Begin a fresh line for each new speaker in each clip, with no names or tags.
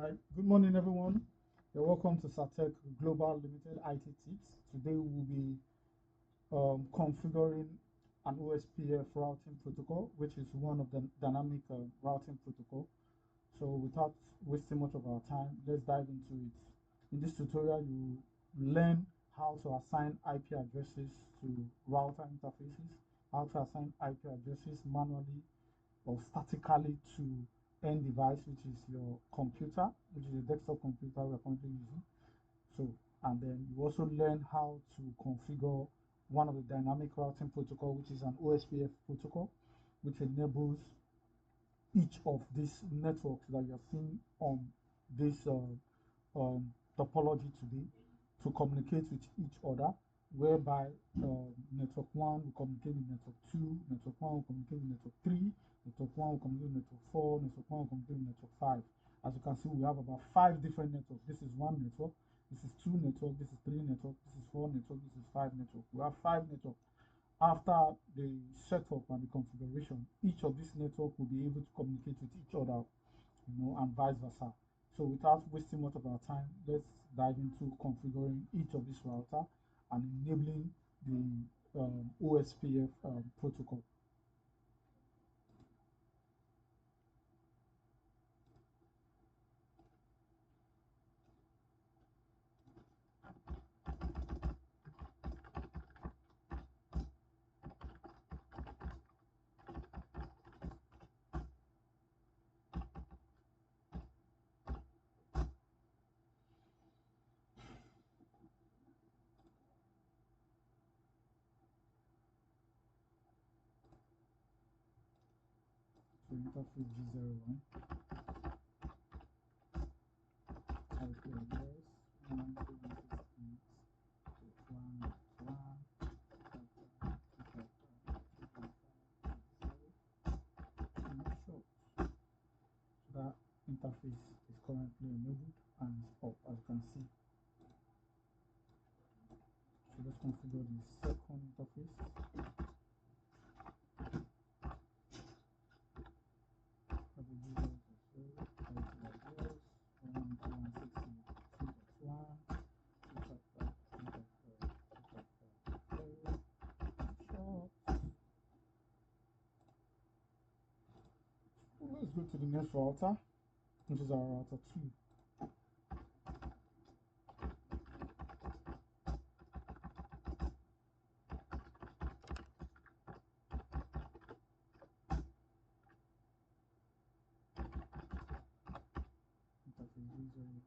Hi, good morning, everyone. You're welcome to Satech Global Limited IT Tips. Today we'll be configuring an OSPF routing protocol, which is one of the dynamic routing protocol. So without wasting much of our time, let's dive into it. In this tutorial, you learn how to assign IP addresses to router interfaces, how to assign IP addresses manually or statically to end device, which is your computer, which is a desktop computer we're currently using. So, and then you also learn how to configure one of the dynamic routing protocol, which is an OSPF protocol, which enables each of these networks that you're seeing on this topology today to communicate with each other, whereby network 1 will communicate with network 2, network 1 will communicate with network 3, network 1 will communicate with network 4, network 1 will communicate with network 5. As you can see, we have about 5 different networks. This is one network, this is 2 network, this is 3 network, this is 4 network, this is 5 network. We have 5 networks. After the setup and the configuration, each of these network will be able to communicate with each other, and vice versa. So without wasting much of our time, let's dive into configuring each of these router and enabling the OSPF protocol. So interface G01, IP address 192.168.1.1. Sure. So that interface is currently enabled and is up, as you can see. So let's configure the second interface. Let's go to the next router, which is our router 2. Interface G0, interface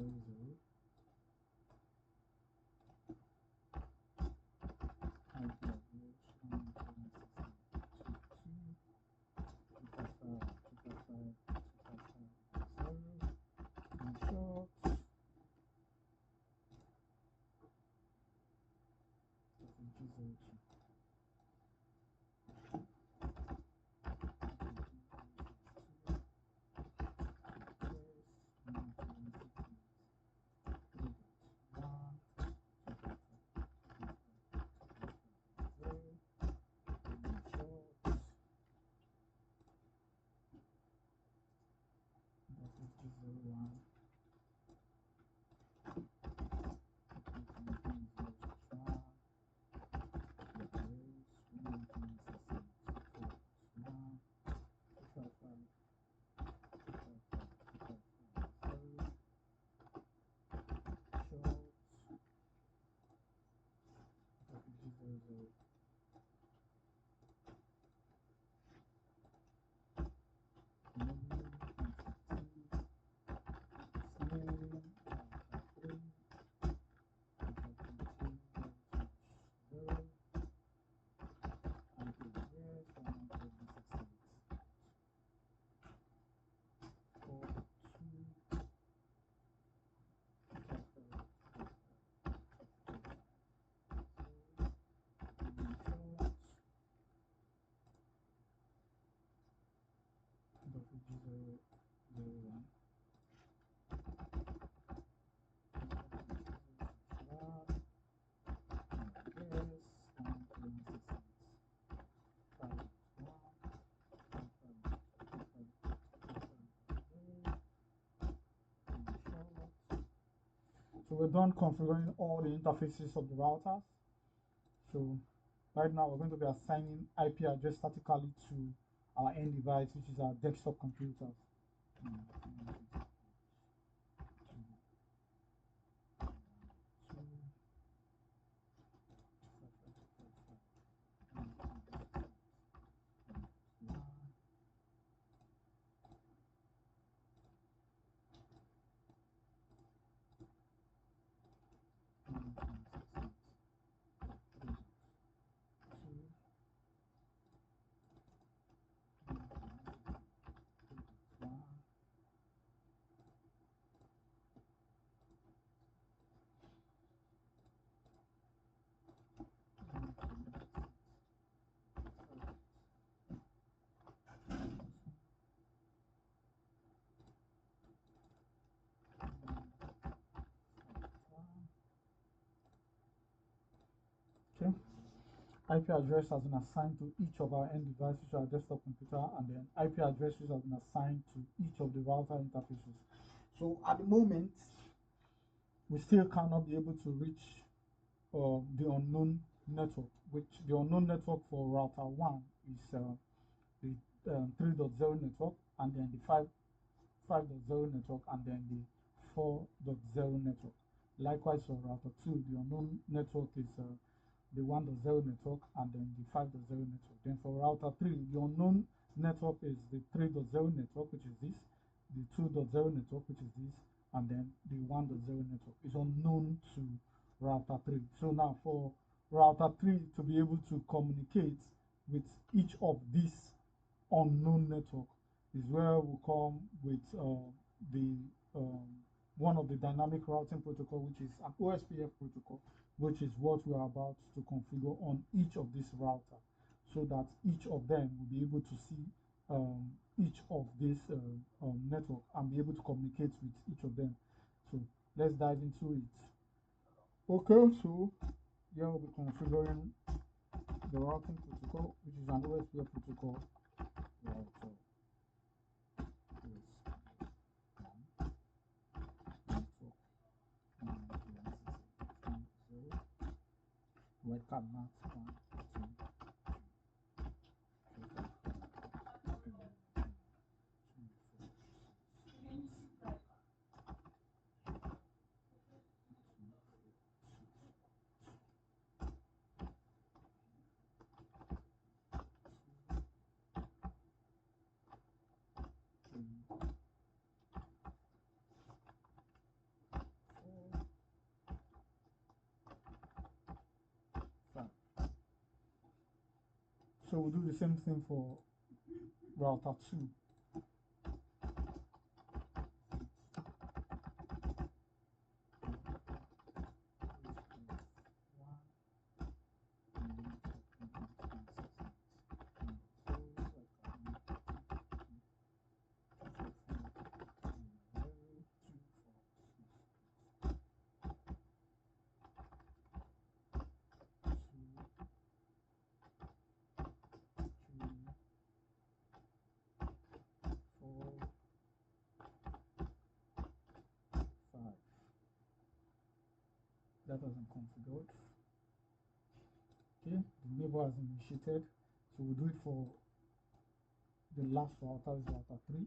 G00, IP address 192.168.2.2, 255.255.0, and short, interface G02. So we're done configuring all the interfaces of the routers. So right now we're going to be assigning IP address statically to our end device, which is our desktop computer. Okay. IP address has been assigned to each of our end devices, which are desktop computer, and then IP addresses have been assigned to each of the router interfaces. So at the moment, we still cannot be able to reach the unknown network, which the unknown network for router 1 is the 3.0 network, and then the 5.0 network, and then the 4.0 network. Likewise for router 2, the unknown network is the 1.0 network, and then the 5.0 network. Then for router 3, the unknown network is the 3.0 network, which is this, the 2.0 network, which is this, and then the 1.0 network is unknown to router 3. So now for router 3 to be able to communicate with each of these unknown network is where we come with the one of the dynamic routing protocol, which is an OSPF protocol, which is what we are about to configure on each of these router, so that each of them will be able to see each of this network and be able to communicate with each of them. So let's dive into it. Okay, so here we'll be configuring the routing protocol, which is an OSPF protocol router. Webcam mask 1, 2, 5. So we'll do the same thing for router 2. That hasn't configured. Okay, the neighbor has initiated, so we'll do it for the last router, is router 3.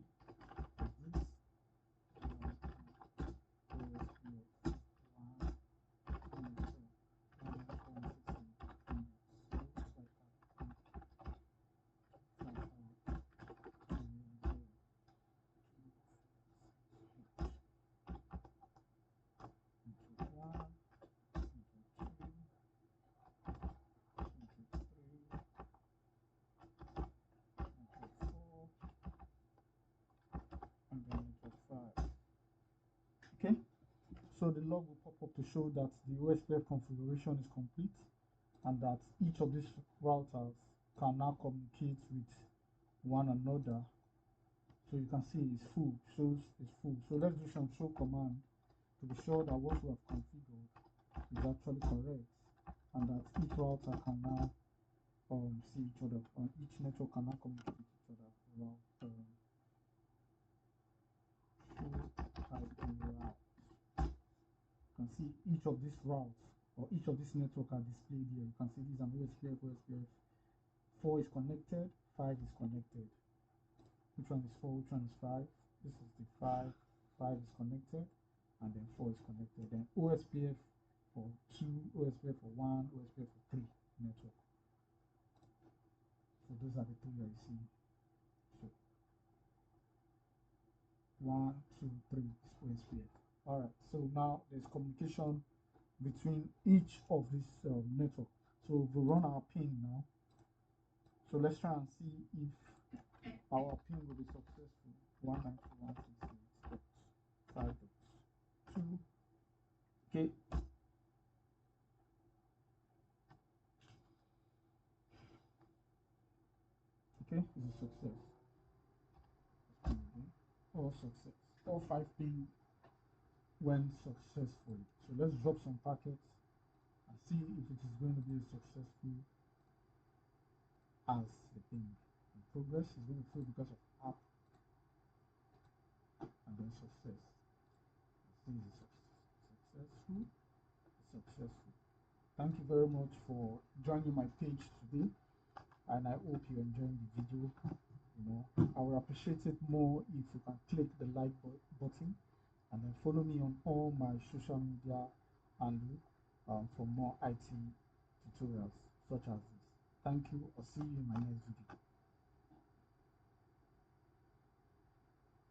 Okay, so the log will pop up to show that the OSPF configuration is complete and that each of these routers can now communicate with one another. So you can see it's full, shows it's full. So let's do some show command to be sure that what we have configured is actually correct and that each router can now see each other, or each network can now communicate with each other. Show type route. You can see see each of these routes or each of these network are displayed here. You can see this is an OSPF, OSPF. 4 is connected, 5 is connected. Which one is 4? Which one is 5? This is the 5. 5 is connected, and then 4 is connected. Then OSPF for 2, OSPF for 1, OSPF for 3 network. So those are the 3 that you see. So 1, 2, 3 is OSPF. Alright, so now there's communication between each of these network. So we run our ping now. So let's try and see if our ping will be successful. 192.168.5.2. Okay. Okay, it's a success. All success. All 5 ping went successfully. So let's drop some packets and see if it is going to be successful as the ping. In progress is going to fail because of app and then success. This is successful. Thank you very much for joining my page today, and I hope you're enjoying the video. I would appreciate it more if you can click the like button and then follow me on all my social media handle for more IT tutorials such as this. Thank you. I'll see you in my next video.